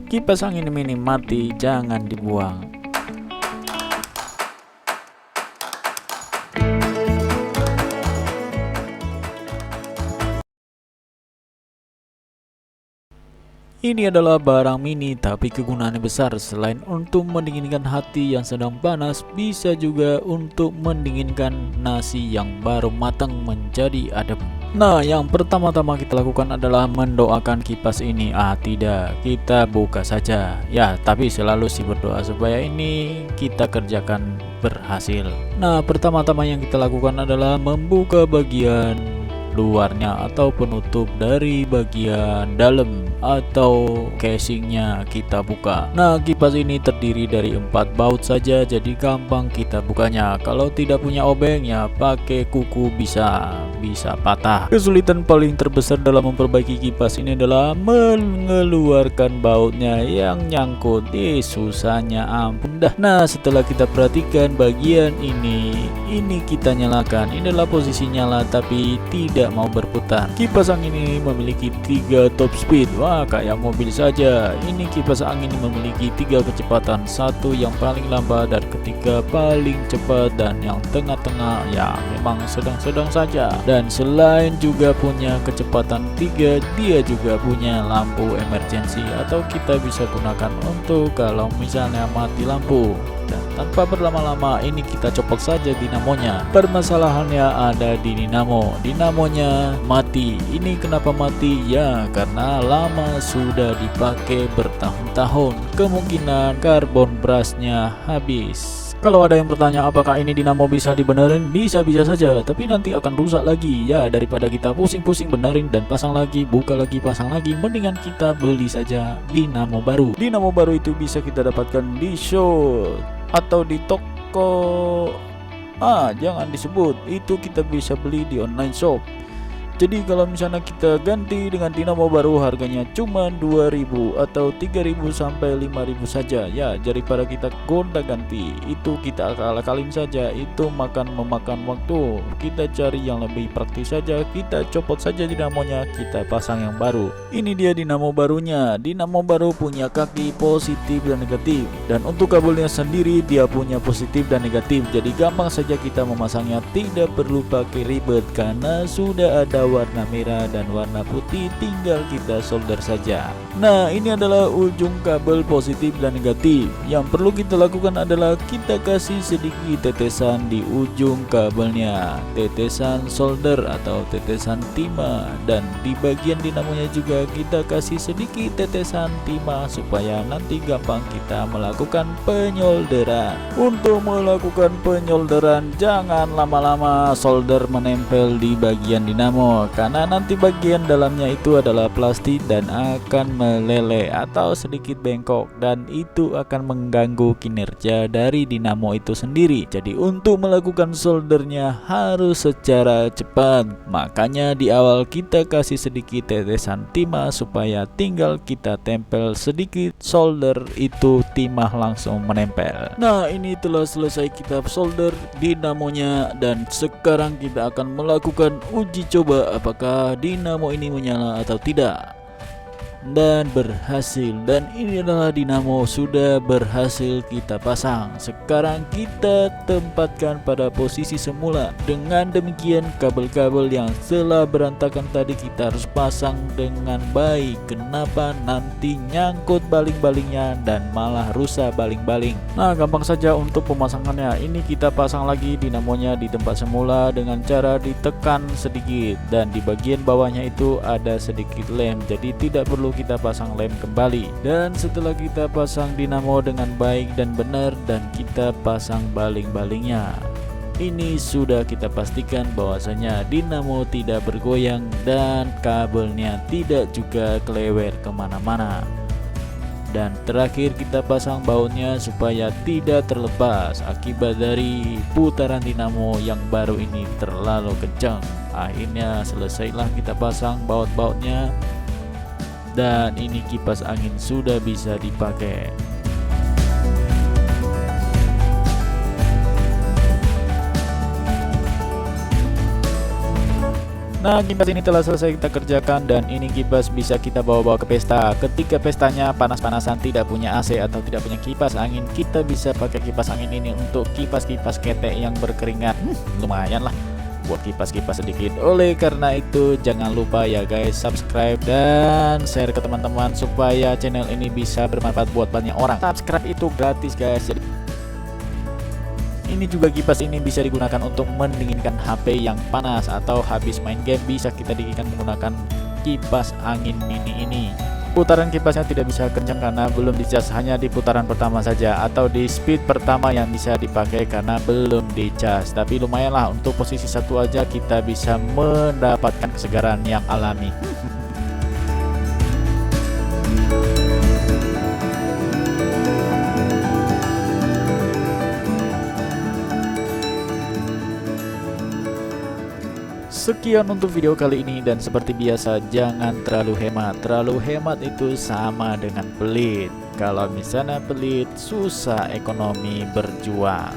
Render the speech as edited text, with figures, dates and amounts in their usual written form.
Kipas angin ini mati, jangan dibuang. Ini adalah barang mini tapi kegunaannya besar. Selain untuk mendinginkan hati yang sedang panas, bisa juga untuk mendinginkan nasi yang baru matang menjadi adem. Nah, yang pertama-tama kita lakukan adalah mendoakan kipas ini. Tidak, kita buka saja. Ya, tapi selalu sih berdoa supaya ini kita kerjakan berhasil. Nah, pertama-tama yang kita lakukan adalah membuka bagian luarnya atau penutup dari bagian dalam atau casingnya kita buka. Nah, kipas ini terdiri dari 4 baut saja, jadi gampang kita bukanya. Kalau tidak punya obeng ya pakai kuku bisa patah. Kesulitan paling terbesar dalam memperbaiki kipas ini adalah mengeluarkan bautnya yang nyangkut. Susahnya ampun dah. Nah, setelah kita perhatikan bagian ini kita nyalakan. Ini adalah posisi nyala tapi tidak mau berputar. Kipas angin ini memiliki 3 top speed. Wah, kayak mobil saja. Ini kipas angin ini memiliki 3 kecepatan, satu yang paling lambat dan ketiga paling cepat, dan yang tengah-tengah ya memang sedang-sedang saja. Dan selain juga punya kecepatan 3, dia juga punya lampu emergency atau kita bisa gunakan untuk kalau misalnya mati lampu. Dan tanpa berlama-lama ini kita copot saja dinamonya. Permasalahannya ada di dinamonya mati. Ini kenapa mati? Ya karena lama sudah dipakai bertahun-tahun. Kemungkinan karbon brusnya habis. Kalau ada yang bertanya apakah ini dinamo bisa dibenerin, bisa saja, tapi nanti akan rusak lagi. Ya, daripada kita pusing-pusing benerin dan pasang lagi, buka lagi, pasang lagi, mendingan kita beli saja dinamo baru. Dinamo baru itu bisa kita dapatkan di shop atau di toko. Jangan disebut, itu kita bisa beli di online shop. Jadi kalau misalnya kita ganti dengan dinamo baru, harganya cuma 2.000 atau 3.000 sampai 5.000 saja. Ya, daripada kita gonta-ganti, itu kita akal-akalin saja, itu memakan waktu. Kita cari yang lebih praktis saja, kita copot saja dinamonya, kita pasang yang baru. Ini dia dinamo barunya. Dinamo baru punya kaki positif dan negatif, dan untuk kabelnya sendiri dia punya positif dan negatif. Jadi gampang saja kita memasangnya, tidak perlu pakai ribet karena sudah ada warna merah dan warna putih, tinggal kita solder saja. Nah, ini adalah ujung kabel positif dan negatif. Yang perlu kita lakukan adalah kita kasih sedikit tetesan di ujung kabelnya, tetesan solder atau tetesan timah, dan di bagian dinamonya juga kita kasih sedikit tetesan timah supaya nanti gampang kita melakukan penyolderan. Untuk melakukan penyolderan jangan lama-lama solder menempel di bagian dinamo, karena nanti bagian dalamnya itu adalah plastik dan akan meleleh atau sedikit bengkok, dan itu akan mengganggu kinerja dari dinamo itu sendiri. Jadi untuk melakukan soldernya harus secara cepat, makanya di awal kita kasih sedikit tetesan timah supaya tinggal kita tempel sedikit solder, itu timah langsung menempel. Nah, ini telah selesai kita solder dinamonya, dan sekarang kita akan melakukan uji coba apakah dinamo ini menyala atau tidak. Dan berhasil, dan ini adalah dinamo sudah berhasil kita pasang. Sekarang kita tempatkan pada posisi semula. Dengan demikian kabel-kabel yang telah berantakan tadi kita harus pasang dengan baik. Kenapa? Nanti nyangkut baling-balingnya dan malah rusak baling-baling. Nah, gampang saja untuk pemasangannya. Ini kita pasang lagi dinamonya di tempat semula dengan cara ditekan sedikit, dan di bagian bawahnya itu ada sedikit lem, jadi tidak perlu kita pasang lem kembali. Dan setelah kita pasang dinamo dengan baik dan benar, dan kita pasang baling-balingnya, ini sudah kita pastikan bahwasanya dinamo tidak bergoyang dan kabelnya tidak juga kelewer kemana-mana. Dan terakhir kita pasang bautnya supaya tidak terlepas akibat dari putaran dinamo yang baru ini terlalu kencang. Akhirnya selesailah kita pasang baut-bautnya, dan ini kipas angin sudah bisa dipakai. Nah, kipas ini telah selesai kita kerjakan dan ini kipas bisa kita bawa-bawa ke pesta. Ketika pestanya panas-panasan, tidak punya AC atau tidak punya kipas angin, kita bisa pakai kipas angin ini untuk kipas-kipas ketek yang berkeringat. Lumayan lah buat kipas-kipas sedikit. Oleh karena itu jangan lupa ya guys, subscribe dan share ke teman-teman supaya channel ini bisa bermanfaat buat banyak orang. Subscribe itu gratis guys. Jadi ini juga kipas ini bisa digunakan untuk mendinginkan HP yang panas atau habis main game bisa kita dinginkan menggunakan kipas angin mini ini. Putaran kipasnya tidak bisa kencang karena belum dicas, hanya di putaran pertama saja atau di speed pertama yang bisa dipakai karena belum dicas. Tapi lumayanlah untuk posisi satu aja kita bisa mendapatkan kesegaran yang alami. Sekian untuk video kali ini dan seperti biasa jangan terlalu hemat. Terlalu hemat itu sama dengan pelit. Kalau misalnya pelit susah ekonomi berjuang.